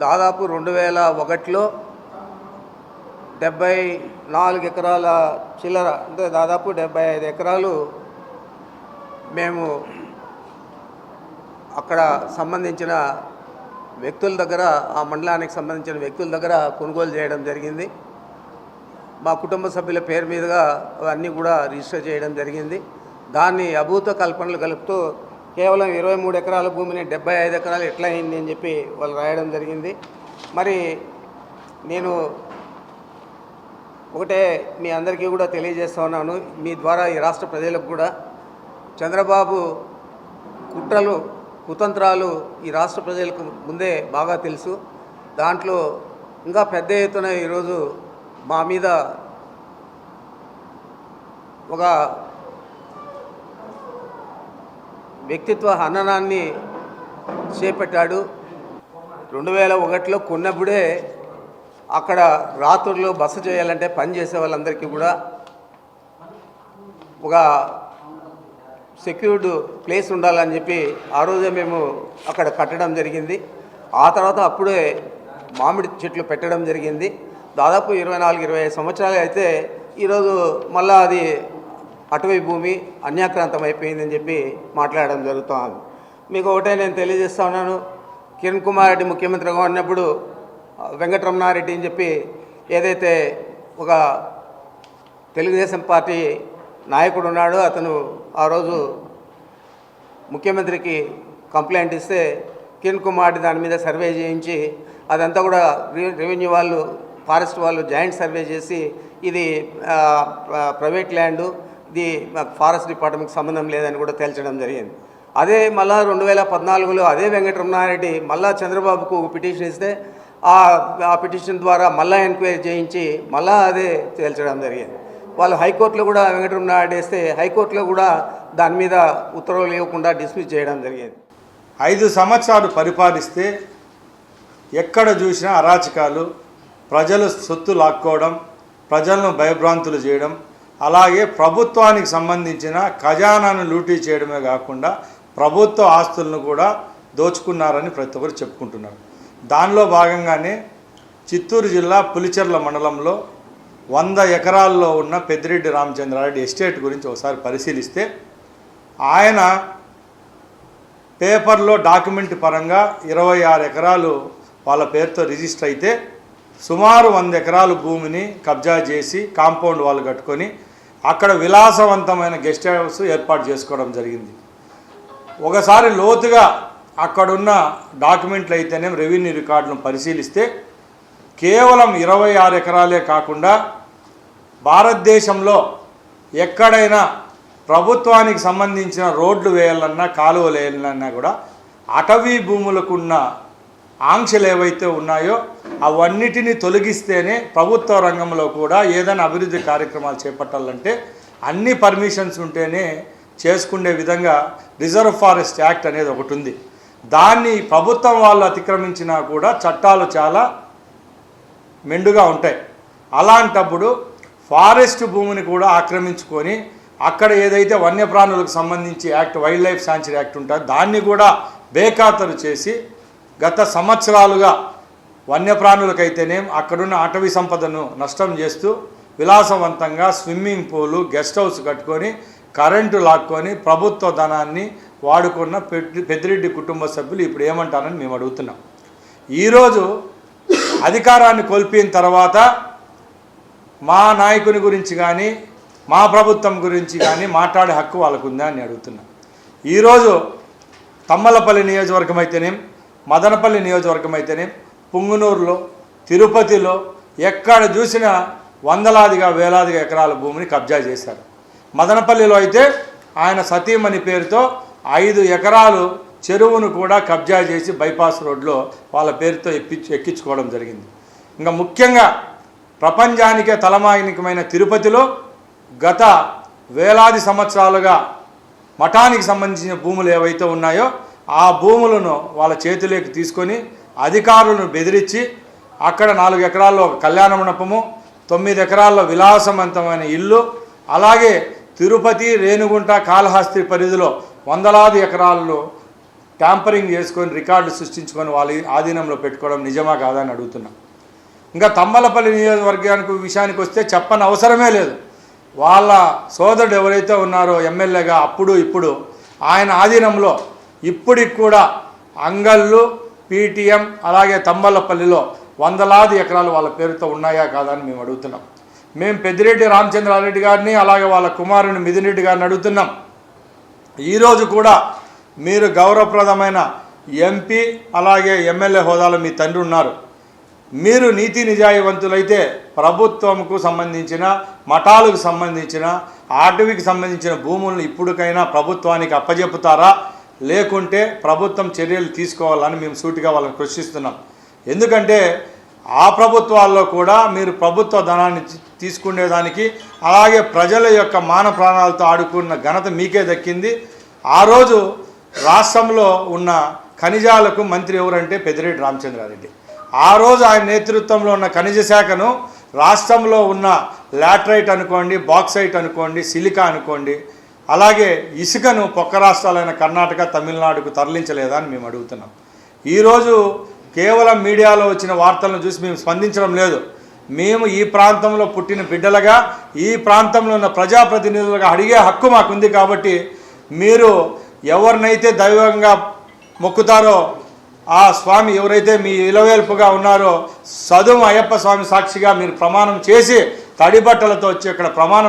దాదాపు 2001లో 74 ఎకరాల చిల్లర, అంటే దాదాపు 75 ఎకరాలు మేము అక్కడ సంబంధించిన వ్యక్తుల దగ్గర, ఆ మండలానికి సంబంధించిన వ్యక్తుల దగ్గర కొనుగోలు చేయడం జరిగింది. మా కుటుంబ సభ్యుల పేరు మీదుగా అవన్నీ కూడా రిజిస్టర్ చేయడం జరిగింది. దాన్ని అభూత కల్పనలు కలుపుతూ కేవలం 23 ఎకరాల భూమిని 75 ఎకరాలు ఎట్లా అయింది అని చెప్పి వాళ్ళు రాయడం జరిగింది. మరి నేను ఒకటే మీ అందరికీ కూడా తెలియజేస్తా ఉన్నాను, మీ ద్వారా ఈ రాష్ట్ర ప్రజలకు కూడా, చంద్రబాబు కుట్రలు కుతంత్రాలు ఈ రాష్ట్ర ప్రజలకు ముందే బాగా తెలుసు. దాంట్లో ఇంకా పెద్ద ఎత్తున ఈరోజు మా మీద ఒక వ్యక్తిత్వ హననాన్ని చేపట్టాడు. 2001లో కొన్నప్పుడే అక్కడ రాత్రుల్లో బస చేయాలంటే పని చేసే వాళ్ళందరికీ కూడా ఒక సెక్యూర్డ్ ప్లేస్ ఉండాలని చెప్పి ఆ రోజే మేము అక్కడ కట్టడం జరిగింది. ఆ తర్వాత అప్పుడే మామిడి చెట్లు పెట్టడం జరిగింది. దాదాపు 24-25 సంవత్సరాలు అయితే ఈరోజు మళ్ళా అది అటవీ భూమి అన్యాక్రాంతం అయిపోయిందని చెప్పి మాట్లాడడం జరుగుతుంది. మీకు ఒకటే నేను తెలియజేస్తా ఉన్నాను, కిరణ్ కుమార్ రెడ్డి ముఖ్యమంత్రిగా ఉన్నప్పుడు వెంకటరమణారెడ్డి అని చెప్పి ఏదైతే ఒక తెలుగుదేశం పార్టీ నాయకుడు ఉన్నాడో, అతను ఆ రోజు ముఖ్యమంత్రికి కంప్లైంట్ ఇస్తే కిరణ్ కుమార్ రెడ్డి దాని మీద సర్వే చేయించి అదంతా కూడా రెవెన్యూ వాళ్ళు, ఫారెస్ట్ వాళ్ళు జాయింట్ సర్వే చేసి ఇది ప్రైవేట్ ల్యాండు, ఇది ఫారెస్ట్ డిపార్ట్మెంట్కి సంబంధం లేదని కూడా తేల్చడం జరిగింది. అదే మళ్ళా 2014లో అదే వెంకటరమణారెడ్డి మళ్ళా చంద్రబాబుకు ఒక పిటిషన్ ఇస్తే ఆ పిటిషన్ ద్వారా మళ్ళా ఎంక్వైరీ చేయించి మళ్ళా అదే తేల్చడం జరిగింది. వాళ్ళు హైకోర్టులో కూడా వెంకటరమణారెడ్డి వేస్తే హైకోర్టులో కూడా దాని మీద ఉత్తర్వులు ఇవ్వకుండా డిస్మిస్ చేయడం జరిగింది. 5 సంవత్సరాలు పరిపాలిస్తే ఎక్కడ చూసినా అరాచకాలు, ప్రజలు సొత్తు లాక్కోవడం, ప్రజలను భయభ్రాంతులు చేయడం, అలాగే ప్రభుత్వానికి సంబంధించిన ఖజానాను లూటీ చేయడమే కాకుండా ప్రభుత్వ ఆస్తులను కూడా దోచుకున్నారని ప్రతి ఒక్కరు చెప్పుకుంటున్నారు. దానిలో భాగంగానే చిత్తూరు జిల్లా పులిచెర్ల మండలంలో 100 ఎకరాల్లో ఉన్న పెద్దిరెడ్డి రామచంద్రారెడ్డి ఎస్టేట్ గురించి ఒకసారి పరిశీలిస్తే ఆయన పేపర్లో డాక్యుమెంట్ పరంగా 26 ఎకరాలు వాళ్ళ పేరుతో రిజిస్టర్ అయితే సుమారు 100 ఎకరాల భూమిని కబ్జా చేసి కాంపౌండ్ వాళ్ళు కట్టుకొని అక్కడ విలాసవంతమైన గెస్ట్ హౌస్ ఏర్పాటు చేసుకోవడం జరిగింది. ఒకసారి లోతుగా అక్కడున్న డాక్యుమెంట్లు అయితేనే రెవెన్యూ రికార్డులను పరిశీలిస్తే కేవలం 26 ఎకరాలే కాకుండా భారతదేశంలో ఎక్కడైనా ప్రభుత్వానికి సంబంధించిన రోడ్లు వేయాలన్నా, కాలువలు వేయాలన్నా కూడా అటవీ భూములకున్న ఆంక్షలు ఏవైతే ఉన్నాయో అవన్నిటిని తొలగిస్తేనే ప్రభుత్వ రంగంలో కూడా ఏదైనా అభివృద్ధి కార్యక్రమాలు చేపట్టాలంటే అన్ని పర్మిషన్స్ ఉంటేనే చేసుకునే విధంగా రిజర్వ్ ఫారెస్ట్ యాక్ట్ అనేది ఒకటి ఉంది. దాన్ని ప్రభుత్వం వాళ్ళు అతిక్రమించినా కూడా చట్టాలు చాలా మెండుగా ఉంటాయి. అలాంటప్పుడు ఫారెస్ట్ భూమిని కూడా ఆక్రమించుకొని అక్కడ ఏదైతే వన్యప్రాణులకు సంబంధించి act, wild life sanctuary act ఉంటుందో దాన్ని కూడా బేఖాతరు చేసి గత సంవత్సరాలుగా వన్యప్రాణులకైతేనేం అక్కడున్న అటవీ సంపదను నష్టం చేస్తూ విలాసవంతంగా స్విమ్మింగ్ పూలు, గెస్ట్ హౌస్ కట్టుకొని కరెంటు లాక్కొని ప్రభుత్వ ధనాన్ని వాడుకున్న పెద్దిరెడ్డి కుటుంబ సభ్యులు ఇప్పుడు ఏమంటారని మేము అడుగుతున్నాం. ఈరోజు అధికారాన్ని కోల్పోయిన తర్వాత మా నాయకుని గురించి కానీ మా ప్రభుత్వం గురించి కానీ మాట్లాడే హక్కు వాళ్ళకు ఉందా అని అడుగుతున్నాం. ఈరోజు తమ్మలపల్లి నియోజకవర్గం అయితేనేం, మదనపల్లి నియోజకవర్గం అయితేనేం, పుంగనూరులో, తిరుపతిలో ఎక్కడ చూసినా వందలాదిగా వేలాదిగా ఎకరాల భూమిని కబ్జా చేశారు. మదనపల్లిలో అయితే ఆయన సతీమణి పేరుతో 5 ఎకరాలు చెరువును కూడా కబ్జా చేసి బైపాస్ రోడ్లో వాళ్ళ పేరుతో ఎక్కించుకోవడం జరిగింది. ఇంకా ముఖ్యంగా ప్రపంచానికే తలమానికమైన తిరుపతిలో గత వేలాది సంవత్సరాలుగా మఠానికి సంబంధించిన భూములు ఏవైతే ఉన్నాయో ఆ భూములను వాళ్ళ చేతిలోకి తీసుకొని అధికారులను బెదిరించి అక్కడ 4 ఎకరాల్లో ఒక కళ్యాణ మండపము, 9 ఎకరాల్లో విలాసవంతమైన ఇల్లు, అలాగే తిరుపతి, రేణిగుంట, కాళహస్తి పరిధిలో వందలాది ఎకరాల్లో ట్యాంపరింగ్ చేసుకొని రికార్డు సృష్టించుకొని వాళ్ళ ఆధీనంలో పెట్టుకోవడం నిజమా కాదా అని అడుగుతున్నాం. ఇంకా తంబలపల్లి నియోజకవర్గానికి విషయానికి వస్తే చెప్పని అవసరమే లేదు. వాళ్ళ సోదరుడు ఎవరైతే ఉన్నారో ఎమ్మెల్యేగా అప్పుడు ఇప్పుడు ఆయన ఆధీనంలో ఇప్పటికి కూడా అంగళ్ళు, పీటీఎం అలాగే తంబలపల్లిలో వందలాది ఎకరాలు వాళ్ళ పేరుతో ఉన్నాయా కాదా అని మేము అడుగుతున్నాం. మేము పెద్దిరెడ్డి రామచంద్రారెడ్డి గారిని అలాగే వాళ్ళ కుమారుని మిథున్ రెడ్డి గారిని అడుగుతున్నాం. ఈరోజు కూడా మీరు గౌరవప్రదమైన ఎంపీ అలాగే ఎమ్మెల్యే హోదాలో మీ తండ్రి ఉన్నారు. మీరు నీతి నిజాయివంతులైతే ప్రభుత్వంకు సంబంధించిన మఠాలకు సంబంధించిన అటవీకి సంబంధించిన భూములను ఇప్పటికైనా ప్రభుత్వానికి అప్పజెప్పుతారా, లేకుంటే ప్రభుత్వం చర్యలు తీసుకోవాలని మేము సూటిగా వాళ్ళని ప్రశ్నిస్తున్నాం. ఎందుకంటే ఆ ప్రభుత్వాల్లో కూడా మీరు ప్రభుత్వ ధనాన్ని తీసుకునేదానికి అలాగే ప్రజల యొక్క మాన ప్రాణాలతో ఆడుకున్న ఘనత మీకే దక్కింది. ఆ రోజు రాష్ట్రంలో ఉన్న ఖనిజాలకు మంత్రి ఎవరంటే పెద్దిరెడ్డి రామచంద్రారెడ్డి. ఆ రోజు ఆయన నేతృత్వంలో ఉన్న ఖనిజ శాఖను రాష్ట్రంలో ఉన్న లాటరైట్ అనుకోండి, బాక్సైట్ అనుకోండి, సిలికా అనుకోండి, అలాగే ఇసుకను పక్క రాష్ట్రాలైన కర్ణాటక, తమిళనాడుకు తరలించలేదా అని మేము అడుగుతున్నాం. ఈరోజు కేవలం మీడియాలో వచ్చిన వార్తలను చూసి మేము స్పందించడం లేదు. మేము ఈ ప్రాంతంలో పుట్టిన బిడ్డలుగా, ఈ ప్రాంతంలో ఉన్న ప్రజాప్రతినిధులుగా అడిగే హక్కు మాకుంది. కాబట్టి మీరు ఎవరినైతే దైవంగా మొక్కుతారో ఆ స్వామి ఎవరైతే మీ ఇలవేల్పుగా ఉన్నారో సదుము అయ్యప్ప స్వామి సాక్షిగా మీరు ప్రమాణం చేసి తడి బట్టలతో వచ్చి ఇక్కడ ప్రమాణం